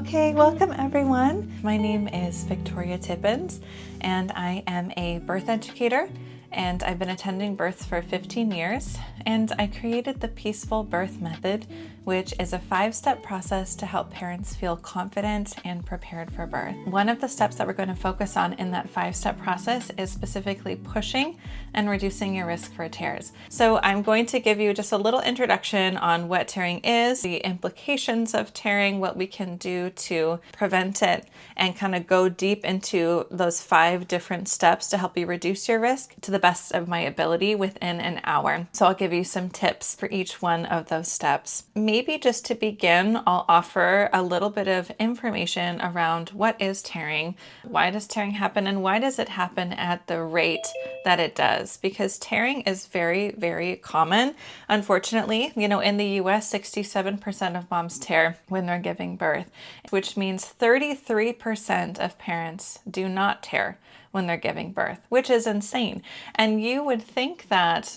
Okay, welcome everyone. My name is Victoria Tippins and I am a birth educator, and I've been attending births for 15 years, and I created the Peaceful Birth Method, which is a 5-step process to help parents feel confident and prepared for birth. One of the steps that we're going to focus on in that 5-step process is specifically pushing and reducing your risk for tears. So I'm going to give you just a little introduction on what tearing is, the implications of tearing, what we can do to prevent it, and kind of go deep into those 5 different steps to help you reduce your risk to the best of my ability within an hour. So I'll give you some tips for each one of those steps. Maybe just to begin, I'll offer a little bit of information around what is tearing, why does tearing happen, and why does it happen at the rate that it does? Because tearing is very, very common. Unfortunately, in the US, 67% of moms tear when they're giving birth, which means 33% of parents do not tear when they're giving birth, which is insane. And you would think that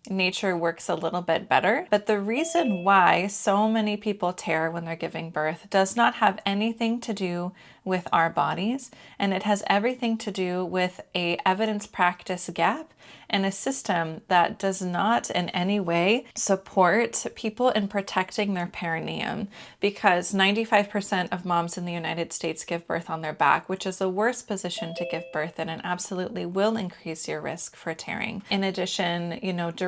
nature works a little bit better, but the reason why so many people tear when they're giving birth does not have anything to do with our bodies, and it has everything to do with a evidence practice gap and a system that does not in any way support people in protecting their perineum, because 95% of moms in the United States give birth on their back, which is the worst position to give birth in and absolutely will increase your risk for tearing. In addition,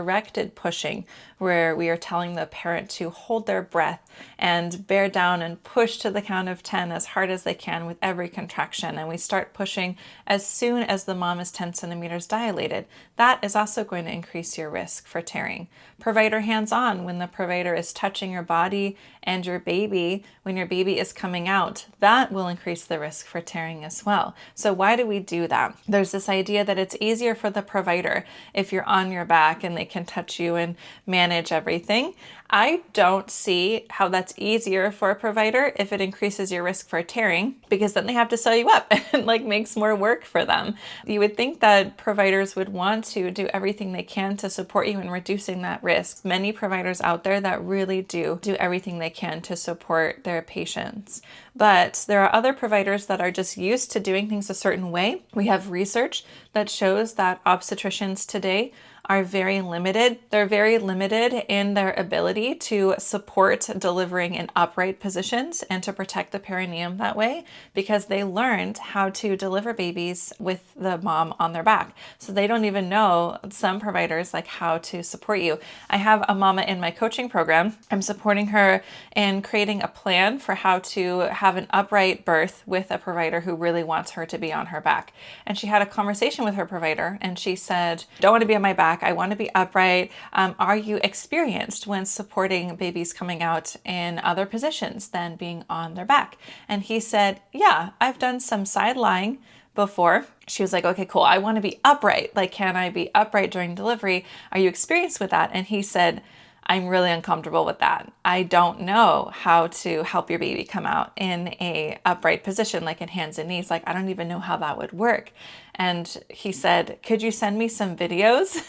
directed pushing, where we are telling the parent to hold their breath and bear down and push to the count of 10 as hard as they can with every contraction. And we start pushing as soon as the mom is 10 centimeters dilated. That is also going to increase your risk for tearing. Provider hands-on, when the provider is touching your body and your baby, when your baby is coming out, that will increase the risk for tearing as well. So why do we do that? There's this idea that it's easier for the provider if you're on your back and they can touch you and manage everything. I don't see how that's easier for a provider if it increases your risk for tearing, because then they have to sew you up and makes more work for them. You would think that providers would want to do everything they can to support you in reducing that risk. Many providers out there that really do everything they can to support their patients. But there are other providers that are just used to doing things a certain way. We have research that shows that obstetricians today are very limited. They're very limited in their ability to support delivering in upright positions and to protect the perineum that way, because they learned how to deliver babies with the mom on their back. So they don't even know, some providers, how to support you. I have a mama in my coaching program. I'm supporting her in creating a plan for how to have an upright birth with a provider who really wants her to be on her back. And she had a conversation with her provider and she said, "Don't want to be on my back. I want to be upright. Are you experienced when supporting babies coming out in other positions than being on their back?" And he said, "Yeah, I've done some side lying before." She was like, "Okay, cool. I want to be upright. Can I be upright during delivery? Are you experienced with that?" And he said, "I'm really uncomfortable with that. I don't know how to help your baby come out in a upright position, in hands and knees. I don't even know how that would work." And he said, "Could you send me some videos?"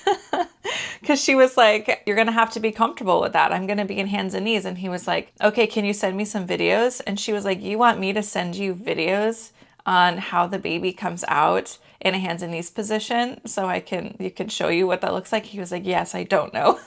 Because she was like, "You're going to have to be comfortable with that. I'm going to be in hands and knees." And he was like, "Okay, can you send me some videos?" And she was like, "You want me to send you videos on how the baby comes out in a hands and knees position so you can show you what that looks like?" He was like, "Yes, I don't know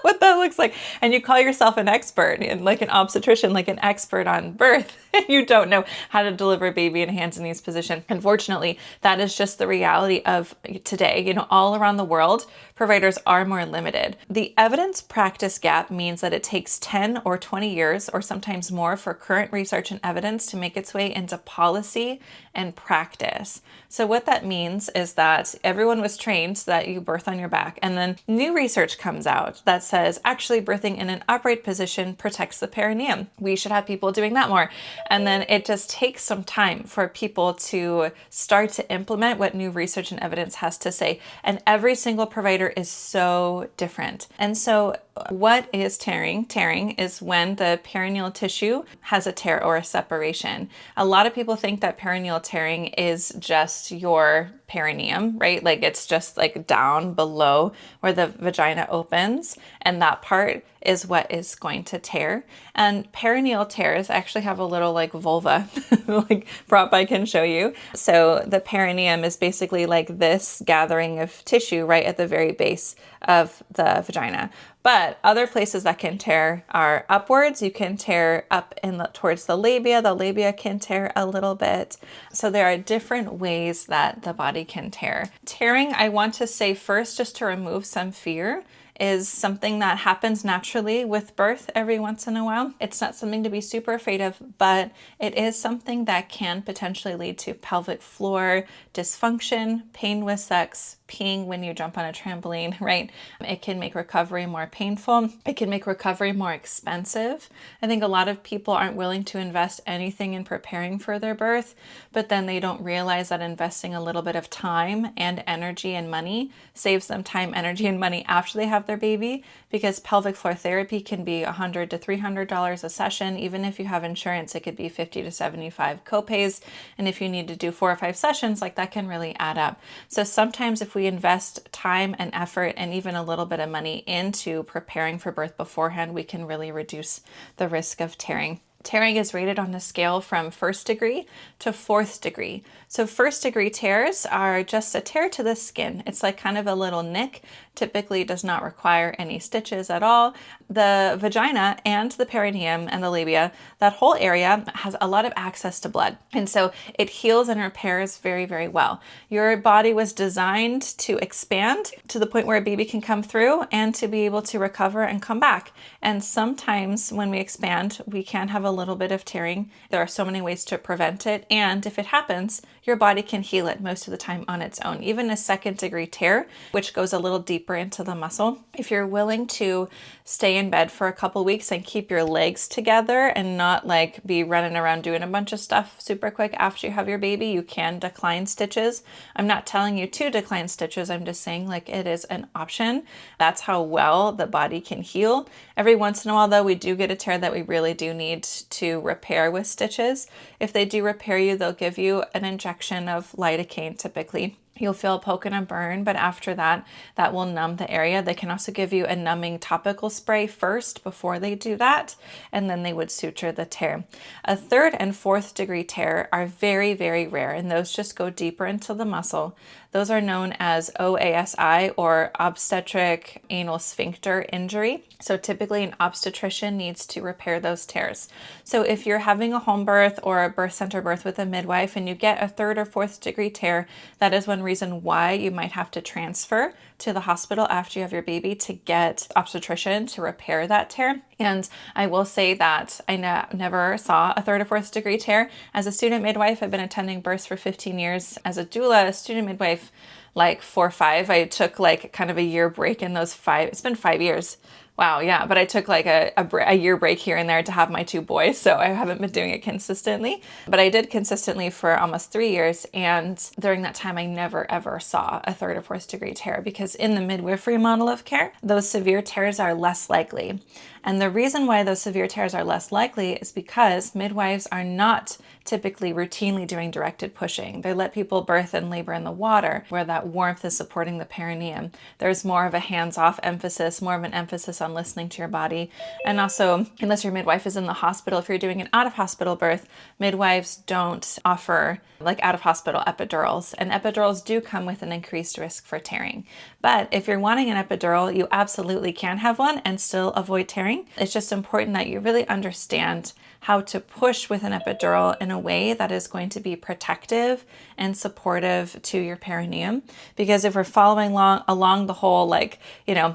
what that looks like." And you call yourself an expert and an obstetrician, an expert on birth, and you don't know how to deliver a baby in a hands and knees position. Unfortunately, that is just the reality of today. All around the world, providers are more limited. The evidence practice gap means that it takes 10 or 20 years or sometimes more for current research and evidence to make its way into policy and practice. So what that means is that everyone was trained so that you birth on your back, and then new research comes out that says actually birthing in an upright position protects the perineum. We should have people doing that more. And then it just takes some time for people to start to implement what new research and evidence has to say. And every single provider is so different. And so what is tearing? Tearing is when the perineal tissue has a tear or a separation. A lot of people think that perineal tearing is just your perineum, right? It's just down below where the vagina opens, and that part is what is going to tear. And perineal tears actually have a little like vulva, like prop I can show you. So the perineum is basically like this gathering of tissue right at the very base of the vagina. But other places that can tear are upwards. You can tear up towards the labia. The labia can tear a little bit. So there are different ways that the body can tear. Tearing, I want to say first, just to remove some fear, is something that happens naturally with birth every once in a while. It's not something to be super afraid of, but it is something that can potentially lead to pelvic floor dysfunction, pain with sex, peeing when you jump on a trampoline, right? It can make recovery more painful. It can make recovery more expensive. I think a lot of people aren't willing to invest anything in preparing for their birth, but then they don't realize that investing a little bit of time and energy and money saves them time, energy, and money after they have their baby, because pelvic floor therapy can be $100 to $300 a session. Even if you have insurance, it could be 50 to 75 copays. And if you need to do 4 or 5 sessions, like that can really add up. So sometimes if we invest time and effort and even a little bit of money into preparing for birth beforehand, we can really reduce the risk of tearing. Tearing is rated on a scale from 1st degree to 4th degree. So 1st degree tears are just a tear to the skin. It's like kind of a little nick, typically does not require any stitches at all. The vagina and the perineum and the labia, that whole area has a lot of access to blood. And so it heals and repairs very, very well. Your body was designed to expand to the point where a baby can come through and to be able to recover and come back. And sometimes when we expand, we can have a little bit of tearing. There are so many ways to prevent it. And if it happens, your body can heal it most of the time on its own. Even a 2nd degree tear, which goes a little deeper into the muscle. If you're willing to stay in bed for a couple weeks and keep your legs together and not like be running around doing a bunch of stuff super quick after you have your baby, you can decline stitches. I'm not telling you to decline stitches. I'm just saying like it is an option. That's how well the body can heal. Every once in a while though, we do get a tear that we really do need to repair with stitches. If they do repair you, they'll give you an injection of lidocaine typically. You'll feel a poke and a burn, but after that, that will numb the area. They can also give you a numbing topical spray first before they do that, and then they would suture the tear. A 3rd and 4th degree tear are very, very rare, and those just go deeper into the muscle. Those are known as OASI, or obstetric anal sphincter injury. So typically an obstetrician needs to repair those tears. So if you're having a home birth or a birth center birth with a midwife and you get a 3rd or 4th degree tear, that is one reason why you might have to transfer to the hospital after you have your baby to get obstetrician to repair that tear. And I will say that I never saw a 3rd or 4th degree tear. As a student midwife, I've been attending births for 15 years. As a doula, a student midwife, like 4 or 5. I took like kind of a year break in those 5. It's been 5 years. Wow, yeah, but I took like a year break here and there to have my 2 boys, so I haven't been doing it consistently. But I did consistently for almost 3 years, and during that time, I never ever saw a 3rd or 4th degree tear, because in the midwifery model of care, those severe tears are less likely. And the reason why those severe tears are less likely is because midwives are not typically routinely doing directed pushing. They let people birth and labor in the water, where that warmth is supporting the perineum. There's more of a hands-off emphasis, more of an emphasis on listening to your body. And also, unless your midwife is in the hospital, if you're doing an out-of-hospital birth, midwives don't offer like out-of-hospital epidurals. And epidurals do come with an increased risk for tearing. But if you're wanting an epidural, you absolutely can have one and still avoid tearing. It's just important that you really understand how to push with an epidural in a way that is going to be protective and supportive to your perineum. Because if we're following along the whole, like,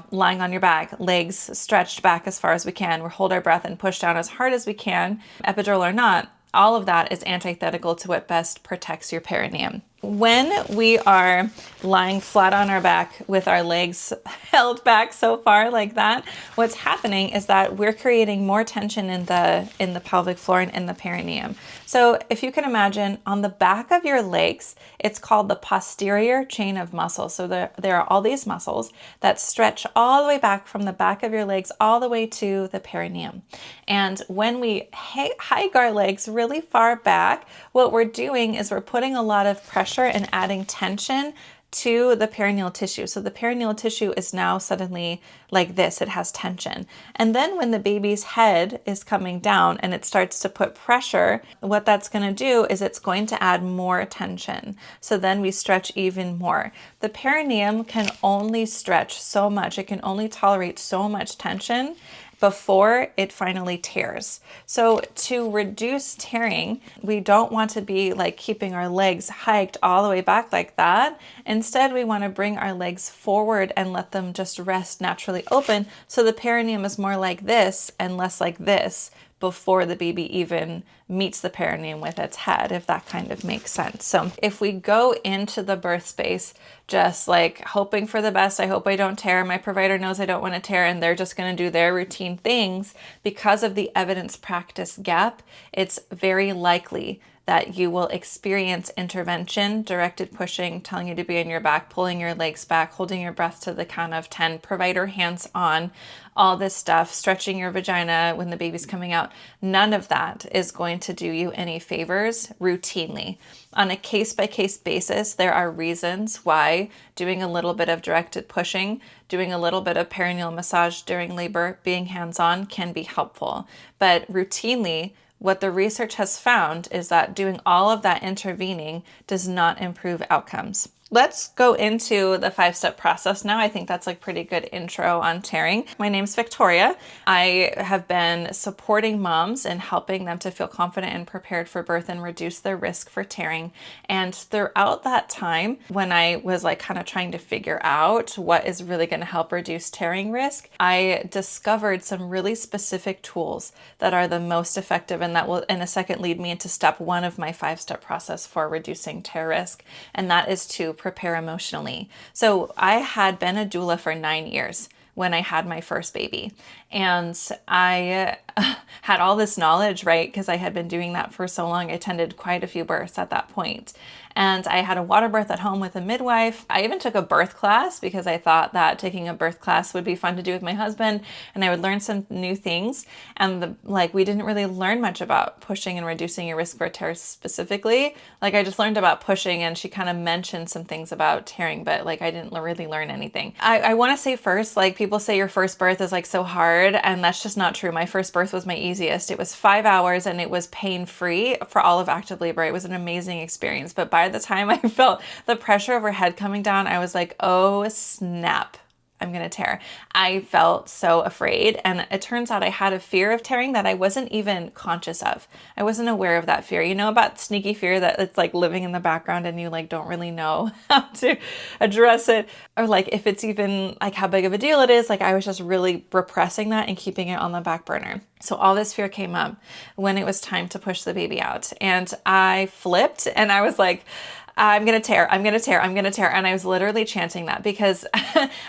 lying on your back, legs stretched back as far as we can, we'll hold our breath and push down as hard as we can, epidural or not, all of that is antithetical to what best protects your perineum. When we are lying flat on our back with our legs held back so far like that, what's happening is that we're creating more tension in the pelvic floor and in the perineum. So if you can imagine, on the back of your legs, it's called the posterior chain of muscles. So there are all these muscles that stretch all the way back from the back of your legs all the way to the perineum. And when we hike our legs really far back, what we're doing is we're putting a lot of pressure and adding tension to the perineal tissue. So the perineal tissue is now suddenly like this, it has tension. And then when the baby's head is coming down and it starts to put pressure, what that's going to do is it's going to add more tension. So then we stretch even more. The perineum can only stretch so much, it can only tolerate so much tension before it finally tears. So to reduce tearing, we don't want to be like keeping our legs hiked all the way back like that. Instead, we want to bring our legs forward and let them just rest naturally open. So the perineum is more like this and less like this before the baby even meets the perineum with its head, if that kind of makes sense. So if we go into the birth space just like hoping for the best, I hope I don't tear, my provider knows I don't want to tear, and they're just going to do their routine things, because of the evidence practice gap, it's very likely that you will experience intervention, directed pushing, telling you to be on your back, pulling your legs back, holding your breath to the count of 10, provider hands on, all this stuff, stretching your vagina when the baby's coming out. None of that is going to do you any favors routinely. On a case-by-case basis, there are reasons why doing a little bit of directed pushing, doing a little bit of perineal massage during labor, being hands-on can be helpful. But routinely, what the research has found is that doing all of that intervening does not improve outcomes. Let's go into the 5-step process now. I think that's like pretty good intro on tearing. My name's Victoria. I have been supporting moms and helping them to feel confident and prepared for birth and reduce their risk for tearing. And throughout that time, when I was like kind of trying to figure out what is really going to help reduce tearing risk, I discovered some really specific tools that are the most effective, and that will in a second lead me into step 1 of my 5-step process for reducing tear risk. And that is to prepare emotionally. So I had been a doula for 9 years when I had my first baby. And I had all this knowledge, right? Because I had been doing that for so long. I attended quite a few births at that point. And I had a water birth at home with a midwife. I even took a birth class because I thought that taking a birth class would be fun to do with my husband and I would learn some new things. And we didn't really learn much about pushing and reducing your risk for tears specifically. Like I just learned about pushing, and she kind of mentioned some things about tearing, but like I didn't really learn anything. I want to say first, like people say your first birth is like so hard, and that's just not true. My first birth was my easiest. It was 5 hours and it was pain-free for all of active labor. It was an amazing experience. But by the time I felt the pressure overhead coming down, I was like, oh snap, I'm gonna tear. I felt so afraid, and it turns out I had a fear of tearing that I wasn't even conscious of. I wasn't aware of that fear. You know about sneaky fear that it's like living in the background and you like don't really know how to address it, or like if it's even like how big of a deal it is. Like I was just really repressing that and keeping it on the back burner. So all this fear came up when it was time to push the baby out, and I flipped and I was like, I'm going to tear, I'm going to tear, I'm going to tear. And I was literally chanting that because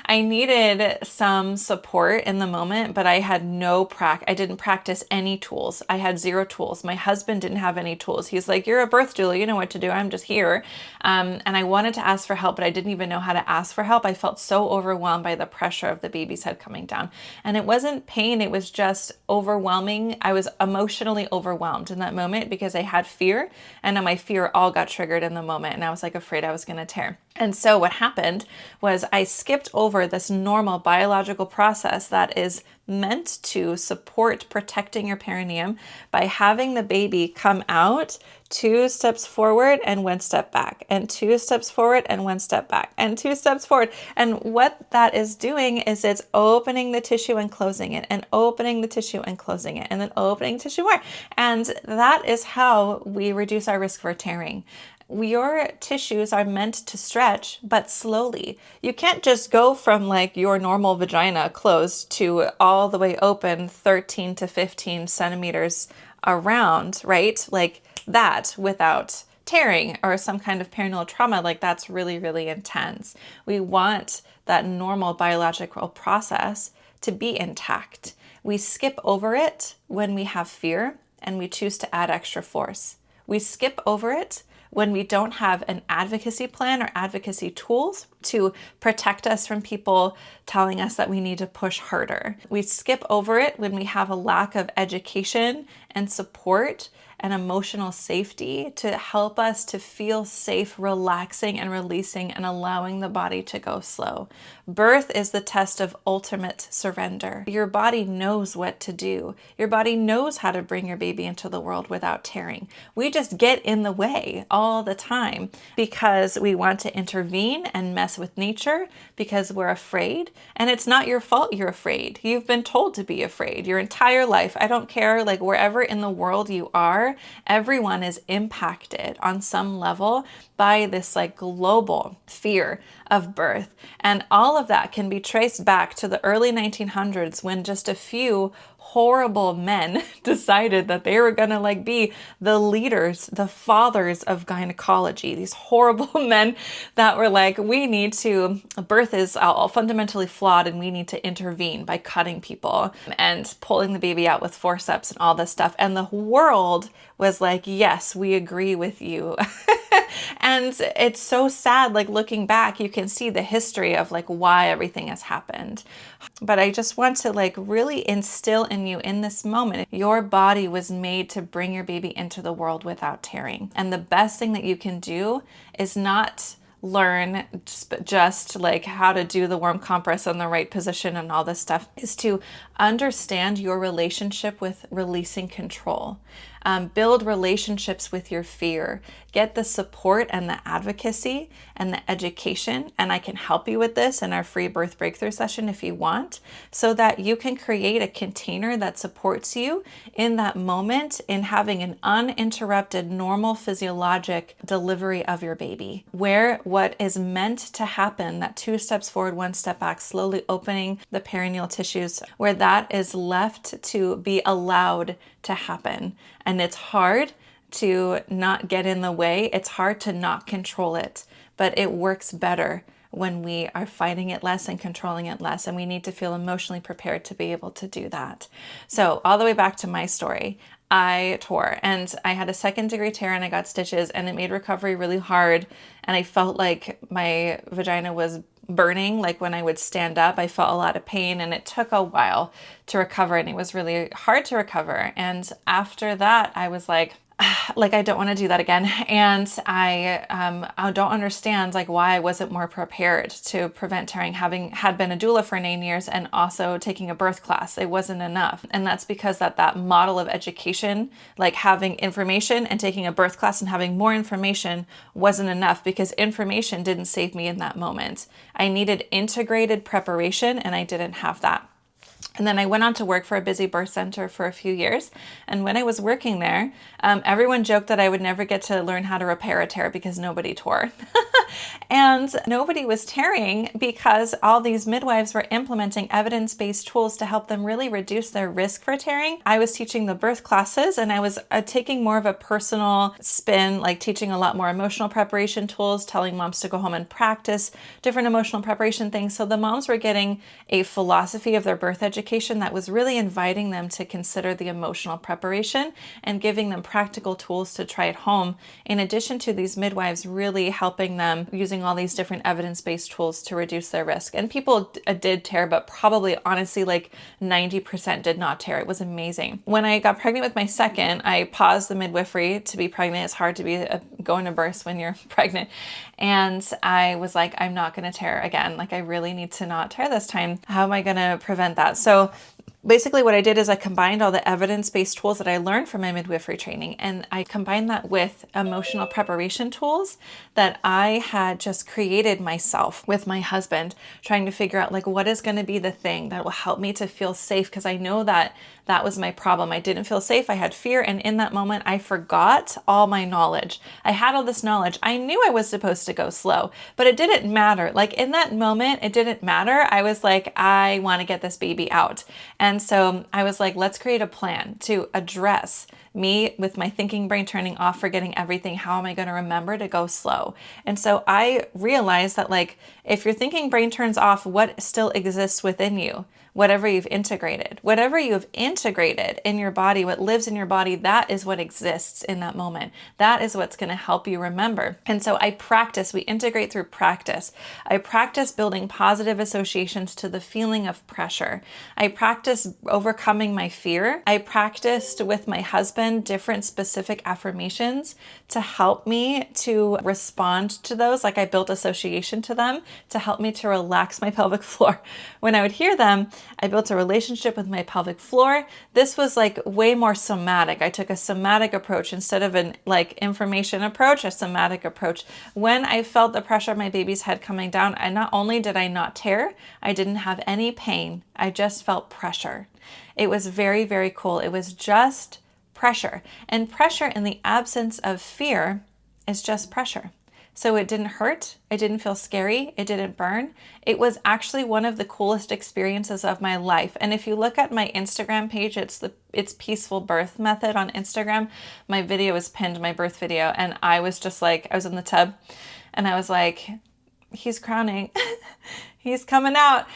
I needed some support in the moment, but I had I didn't practice any tools. I had 0 tools. My husband didn't have any tools. He's like, you're a birth doula, you know what to do. I'm just here. And I wanted to ask for help, but I didn't even know how to ask for help. I felt so overwhelmed by the pressure of the baby's head coming down. And it wasn't pain. It was just overwhelming. I was emotionally overwhelmed in that moment because I had fear, and my fear all got triggered in the moment. And I was like afraid I was going to tear. And so what happened was I skipped over this normal biological process that is meant to support protecting your perineum by having the baby come out 2 steps forward and 1 step back, and 2 steps forward and 1 step back, and 2 steps forward. And what that is doing is it's opening the tissue and closing it, and opening the tissue and closing it, and then opening tissue more. And that is how we reduce our risk for tearing. Your tissues are meant to stretch, but slowly. You can't just go from like your normal vagina closed to all the way open 13 to 15 centimeters around, right? Like that without tearing or some kind of perineal trauma. Like that's really, really intense. We want that normal biological process to be intact. We skip over it when we have fear and we choose to add extra force. We skip over it when we don't have an advocacy plan or advocacy tools to protect us from people telling us that we need to push harder. We skip over it when we have a lack of education and support and emotional safety to help us to feel safe, relaxing and releasing and allowing the body to go slow. Birth is the test of ultimate surrender. Your body knows what to do. Your body knows how to bring your baby into the world without tearing. We just get in the way all the time because we want to intervene and mess with nature because we're afraid. And it's not your fault you're afraid. You've been told to be afraid your entire life. I don't care, like wherever in the world you are, everyone is impacted on some level by this like global fear of birth. And all of that can be traced back to the early 1900s when just a few horrible men decided that they were gonna like be the leaders, the fathers of gynecology. These horrible men that were like, we need to, birth is all fundamentally flawed and we need to intervene by cutting people and pulling the baby out with forceps and all this stuff. And the world was like, yes, we agree with you. And it's so sad, like looking back, you can see the history of like why everything has happened. But I just want to like really instill in you in this moment, your body was made to bring your baby into the world without tearing. And the best thing that you can do is not learn just like how to do the warm compress in the right position and all this stuff, is to understand your relationship with releasing control. Build relationships with your fear. Get the support and the advocacy and the education. And I can help you with this in our free birth breakthrough session if you want, so that you can create a container that supports you in that moment in having an uninterrupted, normal physiologic delivery of your baby, where what is meant to happen, that 2 steps forward, 1 step back, slowly opening the perineal tissues, where that is left to be allowed to happen. And it's hard to not get in the way. It's hard to not control it, but it works better when we are fighting it less and controlling it less. And we need to feel emotionally prepared to be able to do that. So all the way back to my story, I tore and I had a 2nd-degree tear and I got stitches and it made recovery really hard. And I felt like my vagina was burning. Like when I would stand up, I felt a lot of pain and it took a while to recover and it was really hard to recover. And after that, I was like I don't want to do that again. And I don't understand like why I wasn't more prepared to prevent tearing, having had been a doula for 9 years and also taking a birth class. It wasn't enough. And that's because that model of education, like having information and taking a birth class and having more information, wasn't enough, because information didn't save me in that moment. I needed integrated preparation and I didn't have that. And then I went on to work for a busy birth center for a few years. And when I was working there, everyone joked that I would never get to learn how to repair a tear because nobody tore. And nobody was tearing because all these midwives were implementing evidence-based tools to help them really reduce their risk for tearing. I was teaching the birth classes and I was taking more of a personal spin, like teaching a lot more emotional preparation tools, telling moms to go home and practice different emotional preparation things. So the moms were getting a philosophy of their birth education that was really inviting them to consider the emotional preparation and giving them practical tools to try at home, in addition to these midwives really helping them using all these different evidence-based tools to reduce their risk. And people did tear, but probably honestly like 90% did not tear. It was amazing. When I got pregnant with my second, I paused the midwifery. To be pregnant, it's hard to be going to births when you're pregnant. And I was like, I'm not going to tear again. Like I really need to not tear this time. How am I going to prevent that? So basically what I did is I combined all the evidence-based tools that I learned from my midwifery training, and I combined that with emotional preparation tools that I had just created myself with my husband, trying to figure out like what is going to be the thing that will help me to feel safe, because I know that that was my problem. I didn't feel safe. I had fear. And in that moment, I forgot all my knowledge. I had all this knowledge. I knew I was supposed to go slow, but it didn't matter. Like in that moment, it didn't matter. I was like, I want to get this baby out. And so I was like, let's create a plan to address me with my thinking brain turning off, forgetting everything. How am I going to remember to go slow? And so I realized that like, if your thinking brain turns off, what still exists within you? Whatever you've integrated in your body, what lives in your body, that is what exists in that moment. That is what's going to help you remember. And so I practice, we integrate through practice. I practice building positive associations to the feeling of pressure. I practice overcoming my fear. I practiced with my husband given different specific affirmations to help me to respond to those. Like I built association to them to help me to relax my pelvic floor. When I would hear them, I built a relationship with my pelvic floor. This was like way more somatic. I took a somatic approach instead of an like information approach, a somatic approach. When I felt the pressure of my baby's head coming down, and not only did I not tear, I didn't have any pain. I just felt pressure. It was very, very cool. It was just pressure. And pressure in the absence of fear is just pressure. So it didn't hurt. It didn't feel scary. It didn't burn. It was actually one of the coolest experiences of my life. And if you look at my Instagram page, it's Peaceful Birth Method on Instagram. My video is pinned, my birth video. And I was just like, I was in the tub and I was like, he's crowning. He's coming out.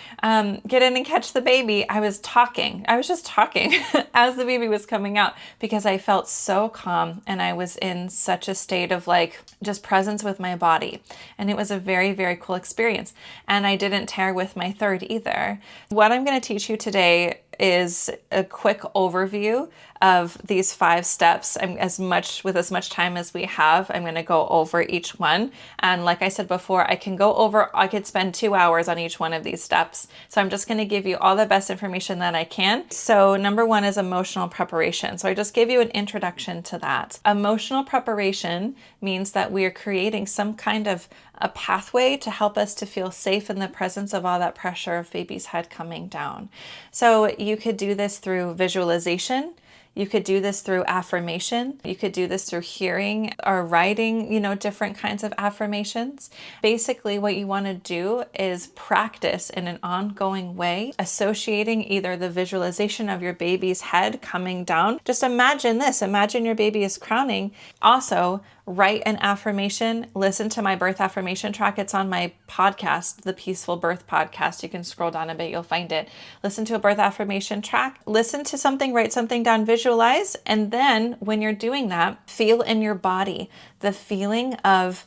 Get in and catch the baby. I was just talking as the baby was coming out because I felt so calm and I was in such a state of like just presence with my body. And it was a very, very cool experience. And I didn't tear with my third either. What I'm going to teach you today is a quick overview of these 5 steps. As much time as we have, I'm going to go over each one. And like I said before, I could spend 2 hours on each one of these steps. So I'm just going to give you all the best information that I can. So number 1 is emotional preparation. So I just gave you an introduction to that. Emotional preparation means that we are creating some kind of a pathway to help us to feel safe in the presence of all that pressure of baby's head coming down. So you could do this through visualization. You could do this through affirmation. You could do this through hearing or writing, different kinds of affirmations. Basically, what you want to do is practice in an ongoing way, associating either the visualization of your baby's head coming down. Just imagine this. Imagine your baby is crowning. Also, write an affirmation. Listen to my birth affirmation track. It's on my podcast, the Peaceful Birth Podcast. You can scroll down a bit, you'll find it. Listen to a birth affirmation track. Listen to something, write something down, visualize. And then when you're doing that, feel in your body the feeling of,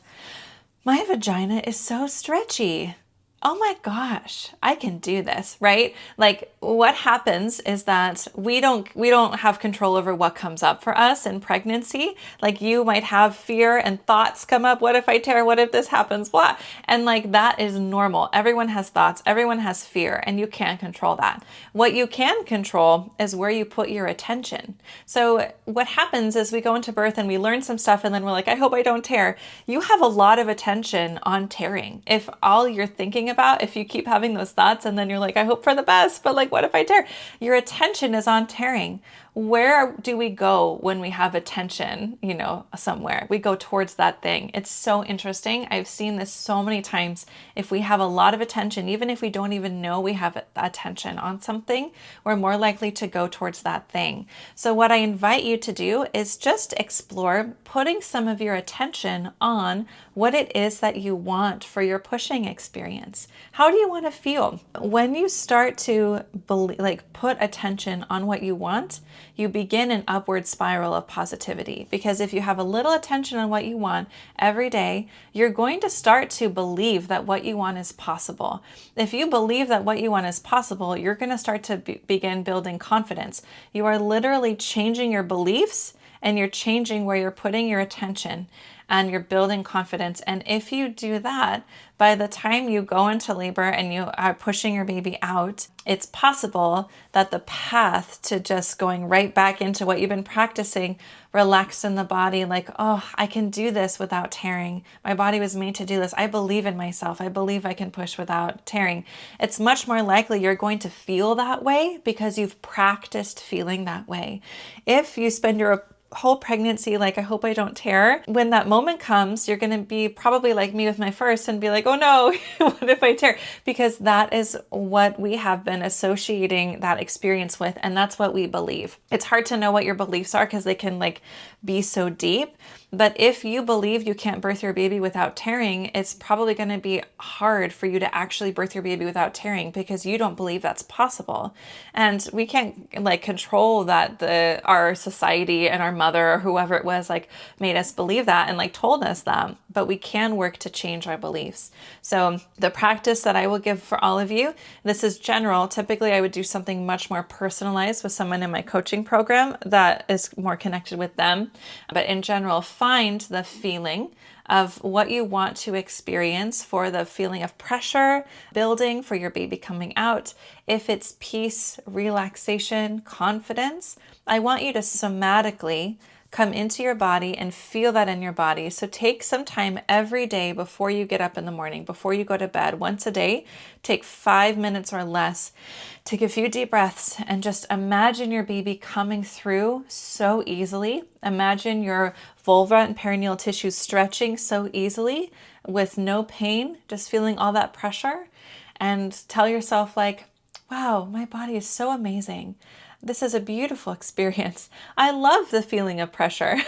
my vagina is so stretchy. Oh my gosh, I can do this, right? Like what happens is that we don't have control over what comes up for us in pregnancy. Like you might have fear and thoughts come up. What if I tear? What if this happens? Blah. And like that is normal. Everyone has thoughts. Everyone has fear and you can't control that. What you can control is where you put your attention. So what happens is we go into birth and we learn some stuff and then we're like, I hope I don't tear. You have a lot of attention on tearing. If all you're thinking about, if you keep having those thoughts and then you're like, I hope for the best, but like, what if I tear? Your attention is on tearing. Where do we go when we have attention, somewhere? We go towards that thing. It's so interesting. I've seen this so many times. If we have a lot of attention, even if we don't even know we have attention on something, we're more likely to go towards that thing. So what I invite you to do is just explore putting some of your attention on what it is that you want for your pushing experience. How do you want to feel? When you start to put attention on what you want, you begin an upward spiral of positivity. Because if you have a little attention on what you want every day, you're going to start to believe that what you want is possible. If you believe that what you want is possible, you're going to start to begin building confidence. You are literally changing your beliefs and you're changing where you're putting your attention. And you're building confidence. And if you do that, by the time you go into labor and you are pushing your baby out, it's possible that the path to just going right back into what you've been practicing, relaxed in the body, like, oh, I can do this without tearing. My body was made to do this. I believe in myself. I believe I can push without tearing. It's much more likely you're going to feel that way because you've practiced feeling that way. If you spend your whole pregnancy, like, I hope I don't tear. When that moment comes, you're going to be probably like me with my first and be like, oh no, what if I tear? Because that is what we have been associating that experience with. And that's what we believe. It's hard to know what your beliefs are because they can be so deep. But if you believe you can't birth your baby without tearing, it's probably going to be hard for you to actually birth your baby without tearing because you don't believe that's possible. And we can't like control that our society and our mother or whoever it was like made us believe that and like told us that, but we can work to change our beliefs. So the practice that I will give for all of you, this is general. Typically I would do something much more personalized with someone in my coaching program that is more connected with them. But in general, find the feeling of what you want to experience for the feeling of pressure building for your baby coming out. If it's peace, relaxation, confidence, I want you to somatically come into your body and feel that in your body. So take some time every day before you get up in the morning, before you go to bed, once a day, take 5 minutes or less, take a few deep breaths and just imagine your baby coming through so easily. Imagine your vulva and perineal tissues stretching so easily with no pain, just feeling all that pressure, and tell yourself like, wow, my body is so amazing. This is a beautiful experience. I love the feeling of pressure.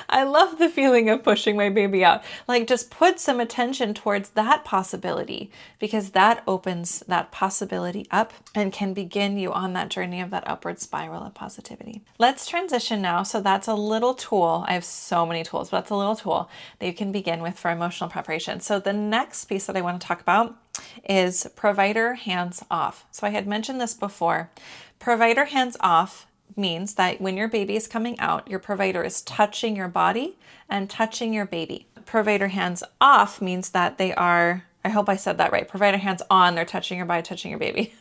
I love the feeling of pushing my baby out. Like just put some attention towards that possibility because that opens that possibility up and can begin you on that journey of that upward spiral of positivity. Let's transition now. So that's a little tool. I have so many tools, but that's a little tool that you can begin with for emotional preparation. So the next piece that I want to talk about is provider hands off. So I had mentioned this before. Provider hands off means that when your baby is coming out, your provider is touching your body and touching your baby. Provider hands off means that they are, I hope I said that right. Provider hands on, they're touching your body, touching your baby.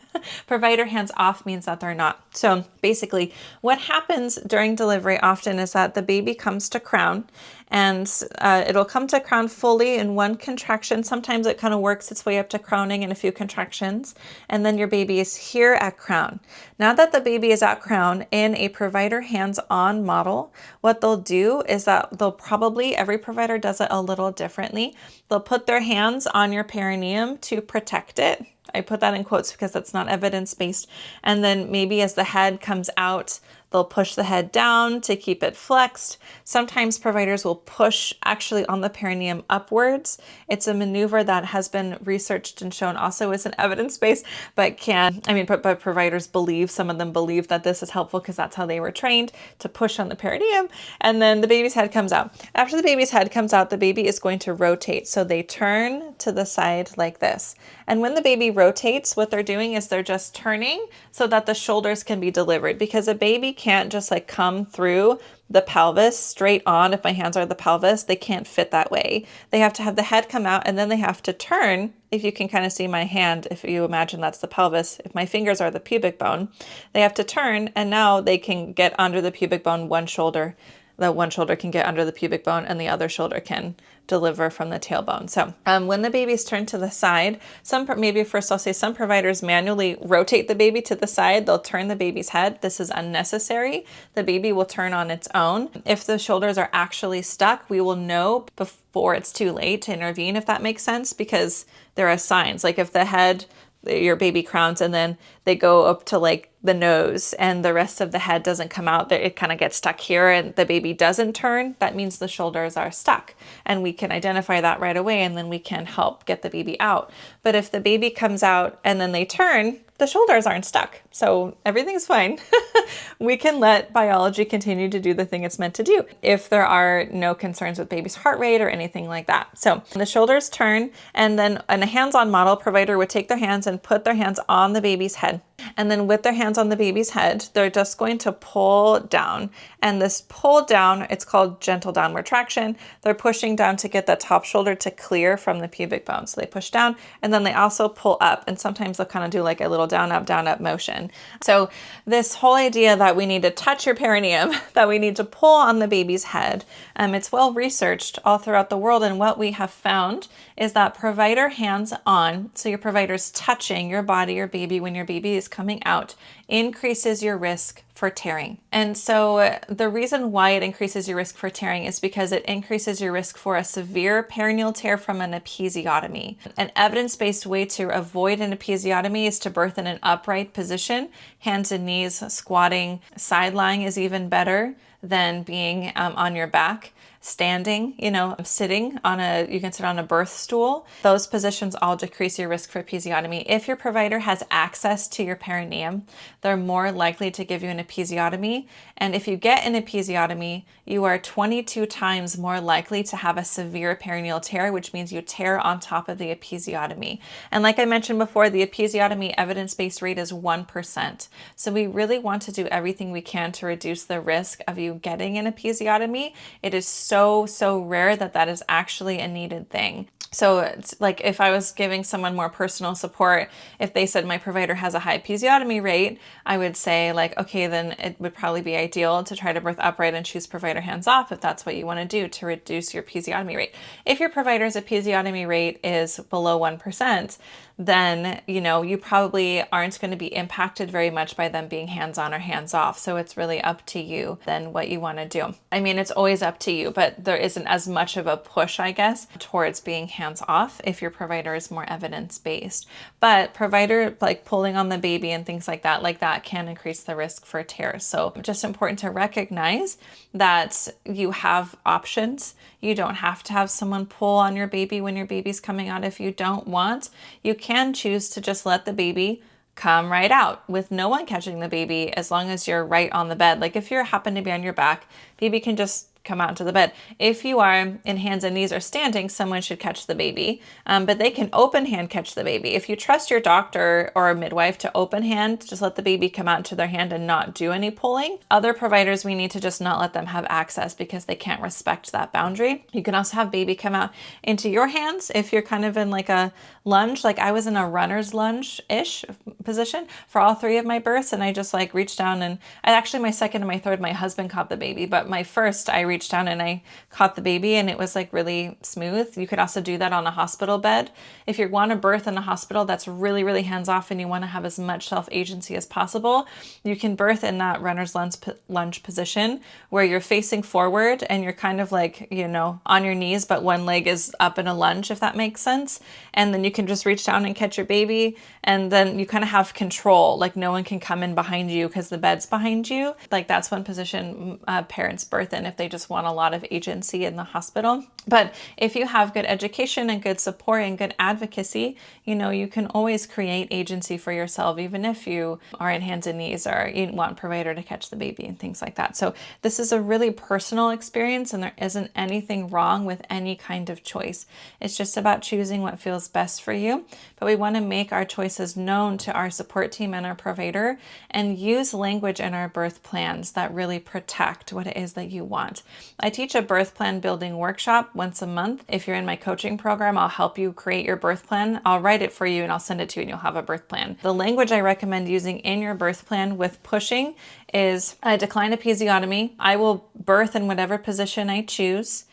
Provider hands off means that they're not. So basically what happens during delivery often is that the baby comes to crown and it'll come to crown fully in one contraction. Sometimes it kind of works its way up to crowning in a few contractions. And then your baby is here at crown. Now that the baby is at crown in a provider hands-on model, what they'll do is that they'll probably, every provider does it a little differently. They'll put their hands on your perineum to protect it. I put that in quotes because that's not evidence-based. And then maybe as the head comes out, they'll push the head down to keep it flexed. Sometimes providers will push actually on the perineum upwards. It's a maneuver that has been researched and shown also isn't evidence-based, but but providers believe, some of them believe that this is helpful because that's how they were trained to push on the perineum. And then the baby's head comes out. After the baby's head comes out, the baby is going to rotate. So they turn to the side like this. And when the baby rotates, what they're doing is they're just turning so that the shoulders can be delivered, because a baby can't just like come through the pelvis straight on. If my hands are the pelvis, they can't fit that way. They have to have the head come out and then they have to turn. If you can kind of see my hand, if you imagine that's the pelvis, if my fingers are the pubic bone, they have to turn and now they can get under the pubic bone, one shoulder. The one shoulder can get under the pubic bone and the other shoulder can deliver from the tailbone. So when the baby's turned to the side, maybe first I'll say some providers manually rotate the baby to the side. They'll turn the baby's head. This is unnecessary. The baby will turn on its own. If the shoulders are actually stuck, we will know before it's too late to intervene, if that makes sense, because there are signs. Like if the head, your baby crowns and then they go up to like the nose and the rest of the head doesn't come out, it kind of gets stuck here and the baby doesn't turn, that means the shoulders are stuck. And we can identify that right away and then we can help get the baby out. But if the baby comes out and then they turn, the shoulders aren't stuck. So everything's fine. We can let biology continue to do the thing it's meant to do if there are no concerns with baby's heart rate or anything like that. So the shoulders turn, and then in a hands-on model, provider would take their hands and put their hands on the baby's head. And then with their hands on the baby's head, they're just going to pull down. And this pull down, it's called gentle downward traction. They're pushing down to get that top shoulder to clear from the pubic bone. So they push down and then they also pull up. And sometimes they'll kind of do like a little down, up motion. So this whole idea that we need to touch your perineum, that we need to pull on the baby's head, it's well researched all throughout the world. And what we have found is that provider hands on, so your provider's touching your body, your baby, when your baby is coming out, increases your risk for tearing. And so the reason why it increases your risk for tearing is because it increases your risk for a severe perineal tear from an episiotomy. An evidence-based way to avoid an episiotomy is to birth in an upright position, hands and knees, squatting, side lying is even better than being on your back. standing, sitting on you can sit on a birth stool. Those positions all decrease your risk for episiotomy. If your provider has access to your perineum, they're more likely to give you an episiotomy. And if you get an episiotomy, you are 22 times more likely to have a severe perineal tear, which means you tear on top of the episiotomy. And like I mentioned before, the episiotomy evidence-based rate is 1%. So we really want to do everything we can to reduce the risk of you getting an episiotomy. It is so rare that is actually a needed thing. So it's like if I was giving someone more personal support, if they said my provider has a high episiotomy rate, I would say like, okay, then it would probably be ideal to try to birth upright and choose provider hands off if that's what you want to do to reduce your episiotomy rate. If your provider's episiotomy rate is below 1%, then, you probably aren't going to be impacted very much by them being hands-on or hands-off. So it's really up to you then what you want to do. I mean, it's always up to you, but there isn't as much of a push, I guess, towards being hands-off if your provider is more evidence-based. But provider like pulling on the baby and things like that can increase the risk for tears. So just important to recognize that you have options. You don't have to have someone pull on your baby when your baby's coming out if you don't want. You can choose to just let the baby come right out with no one catching the baby as long as you're right on the bed. Like if you happen to be on your back, baby can just come out into the bed. If you are in hands and knees or standing, someone should catch the baby, but they can open hand catch the baby. If you trust your doctor or a midwife to open hand, just let the baby come out into their hand and not do any pulling. Other providers, we need to just not let them have access because they can't respect that boundary. You can also have baby come out into your hands if you're kind of in like a lunge. Like I was in a runner's lunge-ish position for all three of my births, and I just like reached down and actually my second and my third, my husband caught the baby, but my first, I reached down and I caught the baby and it was like really smooth. You could also do that on a hospital bed. If you want to birth in a hospital that's really hands-off and you want to have as much self-agency as possible, you can birth in that runner's lunge position where you're facing forward and you're kind of like, on your knees, but one leg is up in a lunge, if that makes sense. And then you can just reach down and catch your baby. And then you kind of have control, like no one can come in behind you because the bed's behind you. Like that's one position parents birth in if they just want a lot of agency in the hospital. But if you have good education and good support and good advocacy, you can always create agency for yourself, even if you are in hands and knees or you want provider to catch the baby and things like that. So this is a really personal experience and there isn't anything wrong with any kind of choice. It's just about choosing what feels best for you. But we want to make our choices known to our support team and our provider and use language in our birth plans that really protect what it is that you want. I teach a birth plan building workshop once a month. If you're in my coaching program, I'll help you create your birth plan. I'll write it for you and I'll send it to you and you'll have a birth plan. The language I recommend using in your birth plan with pushing is I decline episiotomy. I will birth in whatever position I choose.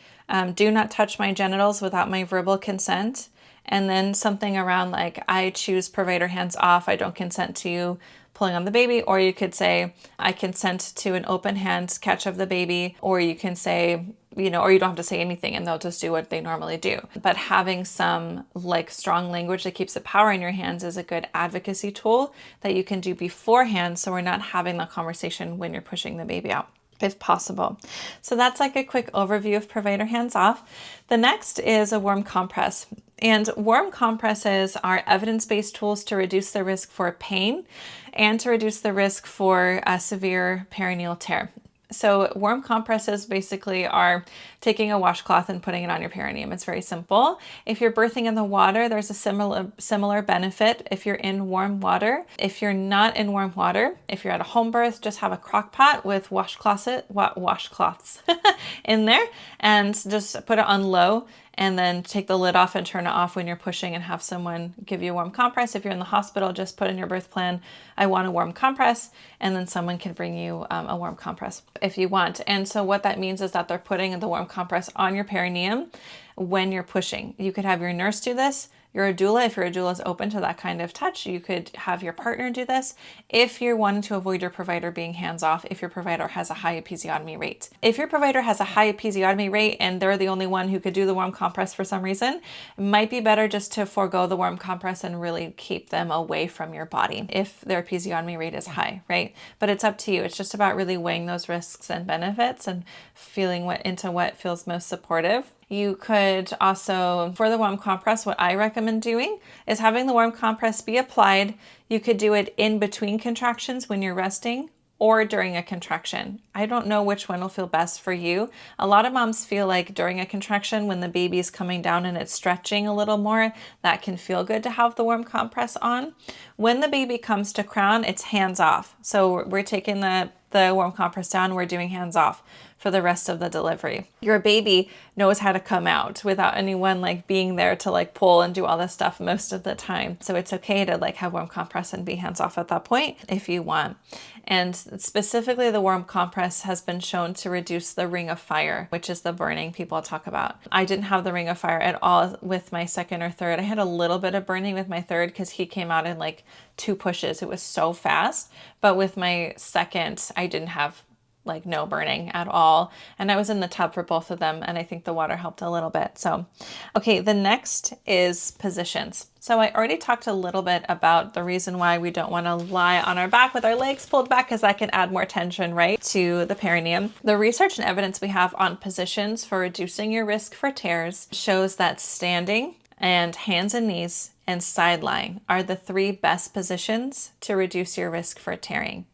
Do not touch my genitals without my verbal consent. And then something around like, I choose provider hands off. I don't consent to you pulling on the baby. Or you could say, I consent to an open hand catch of the baby. Or you can say, or you don't have to say anything and they'll just do what they normally do. But having some like strong language that keeps the power in your hands is a good advocacy tool that you can do beforehand. So we're not having the conversation when you're pushing the baby out, if possible. So that's like a quick overview of provider hands off. The next is a warm compress. And warm compresses are evidence-based tools to reduce the risk for pain and to reduce the risk for a severe perineal tear. So warm compresses basically are taking a washcloth and putting it on your perineum. It's very simple. If you're birthing in the water, there's a similar benefit if you're in warm water. If you're not in warm water, if you're at a home birth, just have a crock pot with washcloths in there and just put it on low and then take the lid off and turn it off when you're pushing and have someone give you a warm compress. If you're in the hospital, just put in your birth plan, I want a warm compress, and then someone can bring you a warm compress if you want. And so what that means is that they're putting the warm compress on your perineum when you're pushing. You could have your nurse do this. you're a doula, if your doula is open to that kind of touch, you could have your partner do this if you're wanting to avoid your provider being hands-off, if your provider has a high episiotomy rate. If your provider has a high episiotomy rate and they're the only one who could do the warm compress for some reason, it might be better just to forego the warm compress and really keep them away from your body if their episiotomy rate is high, right? But it's up to you. It's just about really weighing those risks and benefits and feeling into what feels most supportive. You could also, for the warm compress, what I recommend doing is having the warm compress be applied. You could do it in between contractions when you're resting or during a contraction. I don't know which one will feel best for you. A lot of moms feel like during a contraction, when the baby's coming down and it's stretching a little more, that can feel good to have the warm compress on. When the baby comes to crown, it's hands off. So we're taking the warm compress down, we're doing hands off for the rest of the delivery. Your baby knows how to come out without anyone like being there to like pull and do all this stuff most of the time. So it's okay to like have warm compress and be hands off at that point if you want. And specifically the warm compress has been shown to reduce the ring of fire, which is the burning people talk about. I didn't have the ring of fire at all with my second or third. I had a little bit of burning with my third because he came out in like 2 pushes. It was so fast. But with my second, I didn't have like no burning at all. And I was in the tub for both of them. And I think the water helped a little bit. So, okay, the next is positions. So I already talked a little bit about the reason why we don't want to lie on our back with our legs pulled back, because that can add more tension, right, to the perineum. The research and evidence we have on positions for reducing your risk for tears shows that standing and hands and knees and side lying are the 3 best positions to reduce your risk for tearing.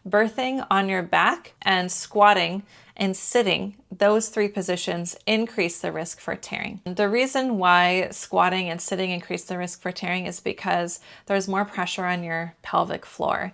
Birthing on your back and squatting and sitting, those 3 positions increase the risk for tearing. The reason why squatting and sitting increase the risk for tearing is because there's more pressure on your pelvic floor.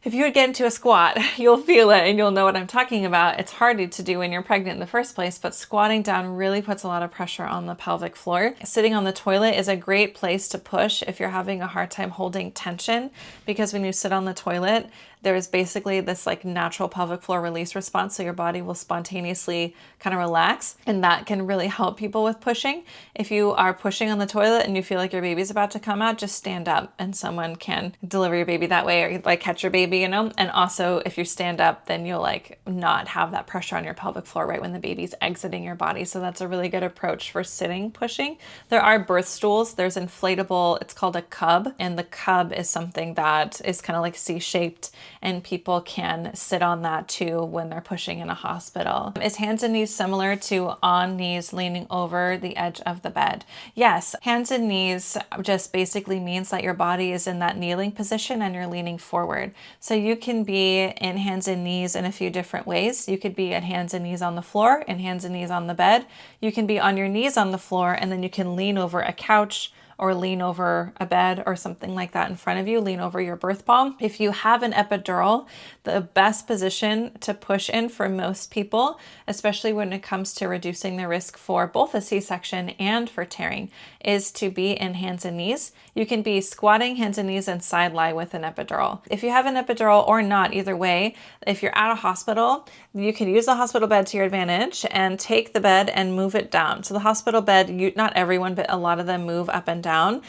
If you would get into a squat, you'll feel it and you'll know what I'm talking about. It's hard to do when you're pregnant in the first place, but squatting down really puts a lot of pressure on the pelvic floor. Sitting on the toilet is a great place to push if you're having a hard time holding tension, because when you sit on the toilet, there's basically this like natural pelvic floor release response. So your body will spontaneously kind of relax, and that can really help people with pushing. If you are pushing on the toilet and you feel like your baby's about to come out, just stand up and someone can deliver your baby that way, or like catch your baby, you know? And also if you stand up, then you'll like not have that pressure on your pelvic floor right when the baby's exiting your body. So that's a really good approach for sitting pushing. There are birth stools. There's inflatable, it's called a cub. And the cub is something that is kind of like C-shaped, and people can sit on that too when they're pushing in a hospital. Is hands and knees similar to on knees leaning over the edge of the bed? Yes, hands and knees just basically means that your body is in that kneeling position and you're leaning forward. So you can be in hands and knees in a few different ways. You could be at hands and knees on the floor and hands and knees on the bed. You can be on your knees on the floor and then you can lean over a couch or lean over a bed or something like that in front of you, lean over your birth ball. If you have an epidural, the best position to push in for most people, especially when it comes to reducing the risk for both a C-section and for tearing, is to be in hands and knees. You can be squatting, hands and knees, and side lie with an epidural. If you have an epidural or not, either way, if you're at a hospital, you can use the hospital bed to your advantage and take the bed and move it down. So the hospital bed, not everyone, but a lot of them move up and down.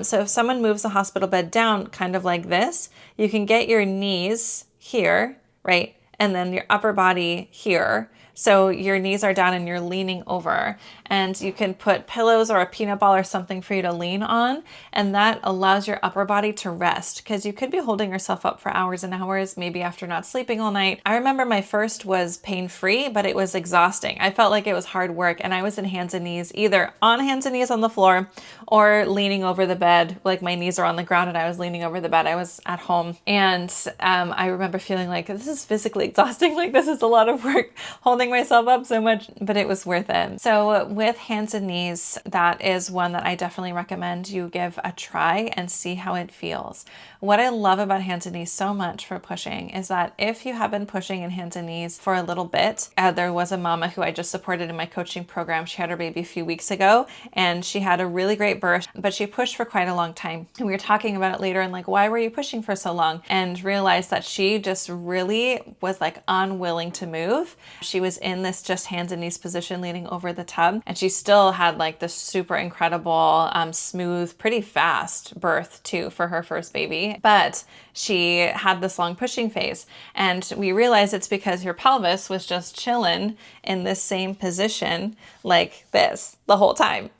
So if someone moves the hospital bed down kind of like this, you can get your knees here, right? And then your upper body here. So your knees are down and you're leaning over, and you can put pillows or a peanut ball or something for you to lean on. And that allows your upper body to rest, because you could be holding yourself up for hours and hours, maybe after not sleeping all night. I remember my first was pain-free, but it was exhausting. I felt like it was hard work, and I was in hands and knees, either on hands and knees on the floor or leaning over the bed. Like my knees are on the ground and I was leaning over the bed. I was at home. And I remember feeling like this is physically exhausting. Like this is a lot of work holding myself up so much, but it was worth it. So with hands and knees, that is one that I definitely recommend you give a try and see how it feels. What I love about hands and knees so much for pushing is that if you have been pushing in hands and knees for a little bit, there was a mama who I just supported in my coaching program. She had her baby a few weeks ago and she had a really great birth, but she pushed for quite a long time. And we were talking about it later and like, why were you pushing for so long? And realized that she just really was like unwilling to move. She was in this just hands and knees position leaning over the tub, and she still had like this super incredible, smooth, pretty fast birth too for her first baby. But she had this long pushing phase, and we realized it's because her pelvis was just chilling in this same position like this the whole time,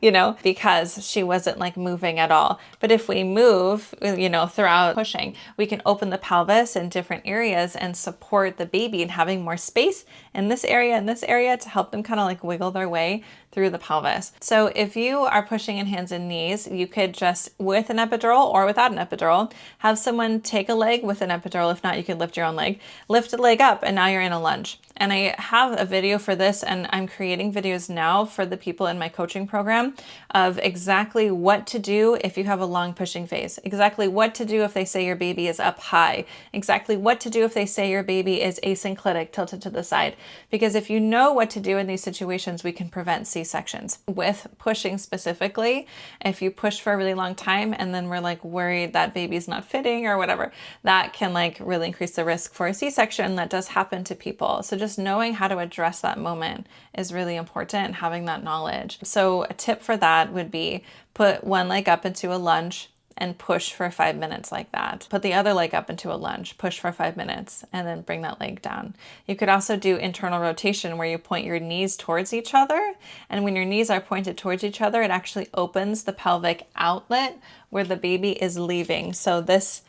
because she wasn't like moving at all. But if we move, throughout pushing, we can open the pelvis in different areas and support the baby and having more space in this area and this area to help them kind of like wiggle their way through the pelvis. So if you are pushing in hands and knees, you could just, with an epidural or without an epidural, have someone take a leg with an epidural. If not, you could lift your own leg, lift a leg up, and now you're in a lunge. And I have a video for this, and I'm creating videos now for the people in my coaching program of exactly what to do if you have a long pushing phase, exactly what to do if they say your baby is up high, exactly what to do if they say your baby is asynclitic, tilted to the side. Because if you know what to do in these situations, we can prevent C-sections. With pushing specifically, if you push for a really long time and then we're like worried that baby's not fitting or whatever, that can like really increase the risk for a C-section. That does happen to people. So just knowing how to address that moment is really important, having that knowledge. So a tip for that would be put one leg up into a lunge and push for 5 minutes like that. Put the other leg up into a lunge, push for 5 minutes, and then bring that leg down. You could also do internal rotation where you point your knees towards each other. And when your knees are pointed towards each other, it actually opens the pelvic outlet where the baby is leaving. So this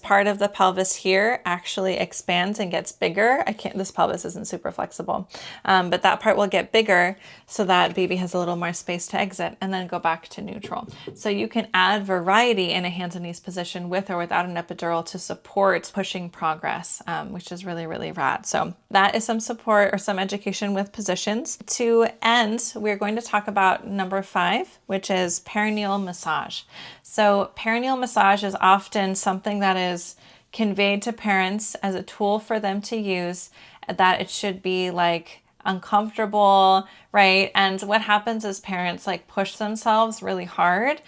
part of the pelvis here actually expands and gets bigger. This pelvis isn't super flexible, but that part will get bigger so that baby has a little more space to exit and then go back to neutral. So you can add variety in a hands and knees position with or without an epidural to support pushing progress, which is really, really rad. So that is some support or some education with positions. To end, we're going to talk about number 5, which is perineal massage. So perineal massage is often something that is conveyed to parents as a tool for them to use, that it should be like uncomfortable, right? And what happens is parents like push themselves really hard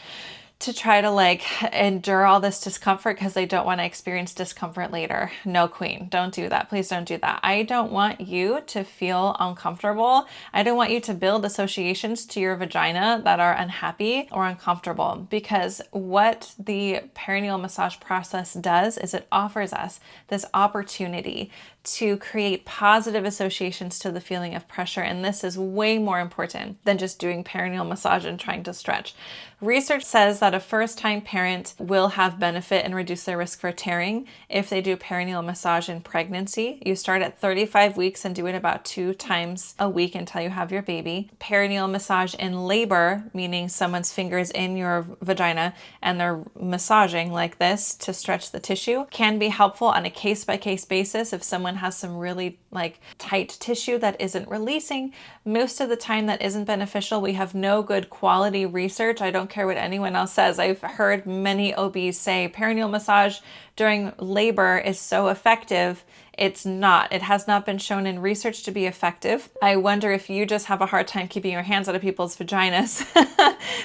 to try to like endure all this discomfort because they don't want to experience discomfort later. No, queen, don't do that. Please don't do that. I don't want you to feel uncomfortable. I don't want you to build associations to your vagina that are unhappy or uncomfortable, because what the perineal massage process does is it offers us this opportunity to create positive associations to the feeling of pressure. And this is way more important than just doing perineal massage and trying to stretch. Research says that a first-time parent will have benefit and reduce their risk for tearing if they do perineal massage in pregnancy. You start at 35 weeks and do it about 2 times a week until you have your baby. Perineal massage in labor, meaning someone's fingers in your vagina and they're massaging like this to stretch the tissue, can be helpful on a case-by-case basis if someone has some really like tight tissue that isn't releasing. Most of the time that isn't beneficial. We have no good quality research. I don't care what anyone else says. I've heard many OBs say perineal massage during labor is so effective. It's not. It has not been shown in research to be effective. I wonder if you just have a hard time keeping your hands out of people's vaginas.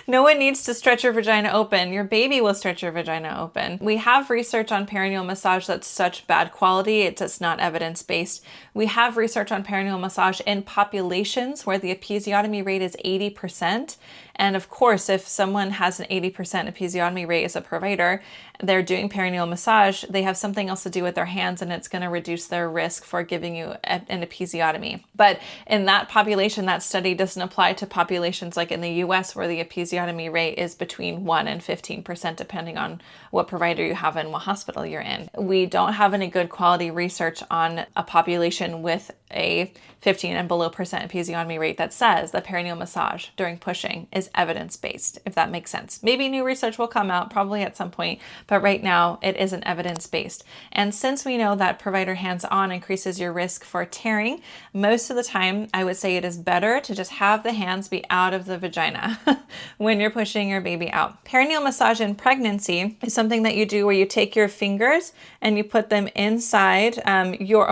No one needs to stretch your vagina open. Your baby will stretch your vagina open. We have research on perineal massage that's such bad quality, it's just not evidence-based. We have research on perineal massage in populations where the episiotomy rate is 80%. And of course, if someone has an 80% episiotomy rate as a provider, they're doing perineal massage, they have something else to do with their hands, and it's going to reduce their risk for giving you an episiotomy. But in that population, that study doesn't apply to populations like in the US, where the episiotomy rate is between 1 and 15%, depending on what provider you have and what hospital you're in. We don't have any good quality research on a population with a 15 and below percent episiotomy rate that says that perineal massage during pushing is evidence-based, if that makes sense. Maybe new research will come out probably at some point, but right now it isn't evidence-based. And since we know that provider hands-on increases your risk for tearing, most of the time I would say it is better to just have the hands be out of the vagina when you're pushing your baby out. Perineal massage in pregnancy is something that you do where you take your fingers and you put them inside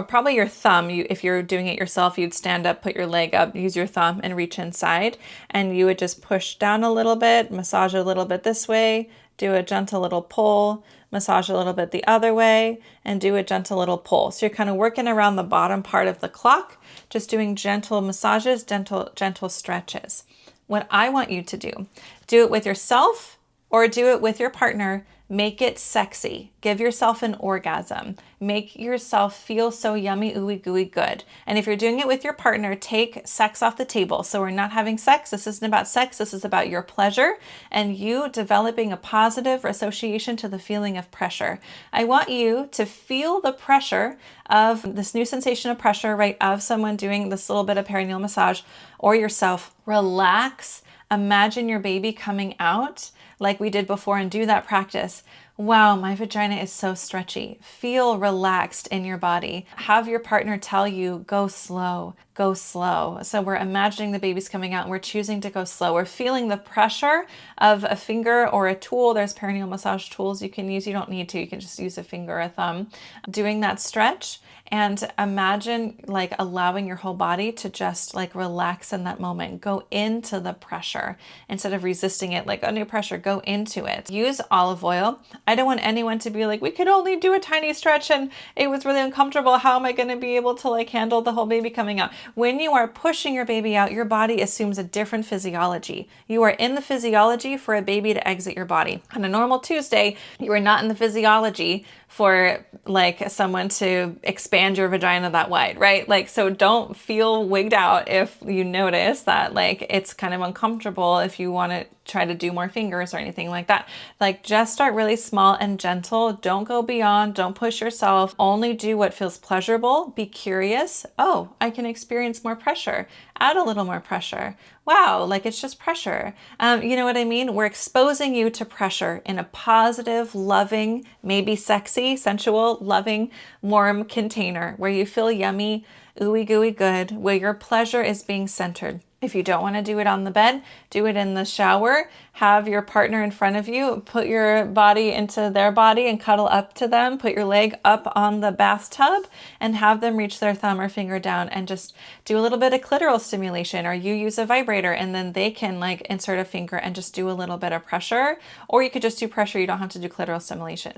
probably your thumb. If you're doing it yourself, you'd stand up, put your leg up, use your thumb and reach inside, and you would just push down a little bit, massage a little bit this way, do a gentle little pull, massage a little bit the other way, and do a gentle little pull. So you're kind of working around the bottom part of the clock, just doing gentle massages, gentle stretches. What I want you to do it with yourself or do it with your partner. Make it sexy. Give yourself an orgasm. Make yourself feel so yummy, ooey gooey good. And if you're doing it with your partner, take sex off the table. So we're not having sex. This isn't about sex. This is about your pleasure and you developing a positive association to the feeling of pressure. I want you to feel the pressure of this new sensation of pressure, right? Of someone doing this little bit of perineal massage or yourself. Relax. Imagine your baby coming out like we did before and do that practice. Wow, my vagina is so stretchy. Feel relaxed in your body. Have your partner tell you, go slow, go slow. So we're imagining the baby's coming out and we're choosing to go slow. We're feeling the pressure of a finger or a tool. There's perineal massage tools you can use. You don't need to. You can just use a finger or a thumb. Doing that stretch. And imagine like allowing your whole body to just like relax in that moment. Go into the pressure instead of resisting it, like under pressure, go into it. Use olive oil. I don't want anyone to be like, we could only do a tiny stretch and it was really uncomfortable. How am I going to be able to like handle the whole baby coming out? When you are pushing your baby out, your body assumes a different physiology. You are in the physiology for a baby to exit your body. On a normal Tuesday, you are not in the physiology for like someone to expand your vagina that wide, right? Like, so don't feel wigged out if you notice that like it's kind of uncomfortable if you want to try to do more fingers or anything like that. Like just start really small and gentle. Don't go beyond, don't push yourself. Only do what feels pleasurable. Be curious. Oh, I can experience more pressure. Add a little more pressure. Wow, like it's just pressure. You know what I mean? We're exposing you to pressure in a positive, loving, maybe sexy, sensual, loving, warm container where you feel yummy, ooey gooey good, where your pleasure is being centered. If you don't want to do it on the bed, do it in the shower. Have your partner in front of you. Put your body into their body and cuddle up to them. Put your leg up on the bathtub and have them reach their thumb or finger down and just do a little bit of clitoral stimulation, or you use a vibrator and then they can like insert a finger and just do a little bit of pressure. Or you could just do pressure. You don't have to do clitoral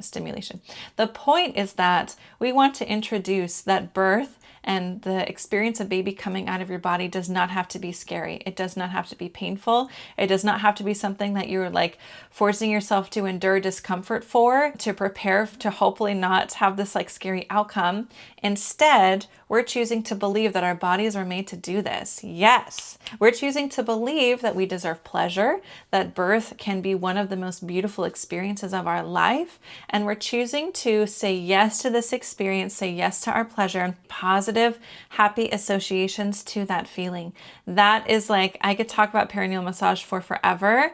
stimulation. The point is that we want to introduce that birth and the experience of baby coming out of your body does not have to be scary. It does not have to be painful. It does not have to be something that you're like forcing yourself to endure discomfort for, to prepare to hopefully not have this like scary outcome. Instead, we're choosing to believe that our bodies are made to do this. Yes, we're choosing to believe that we deserve pleasure, that birth can be one of the most beautiful experiences of our life. And we're choosing to say yes to this experience, say yes to our pleasure, positive, happy associations to that feeling. That is like, I could talk about perineal massage for forever,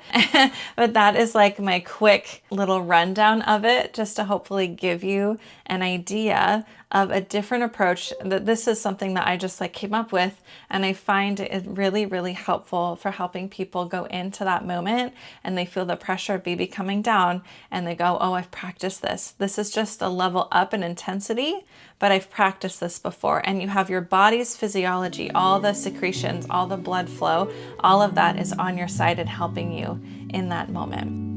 but that is like my quick little rundown of it, just to hopefully give you an idea of a different approach. That this is something that I just like came up with, and I find it really, really helpful for helping people go into that moment and they feel the pressure of baby coming down and they go, oh, I've practiced this. This is just a level up in intensity, but I've practiced this before. And you have your body's physiology, all the secretions, all the blood flow, all of that is on your side and helping you in that moment.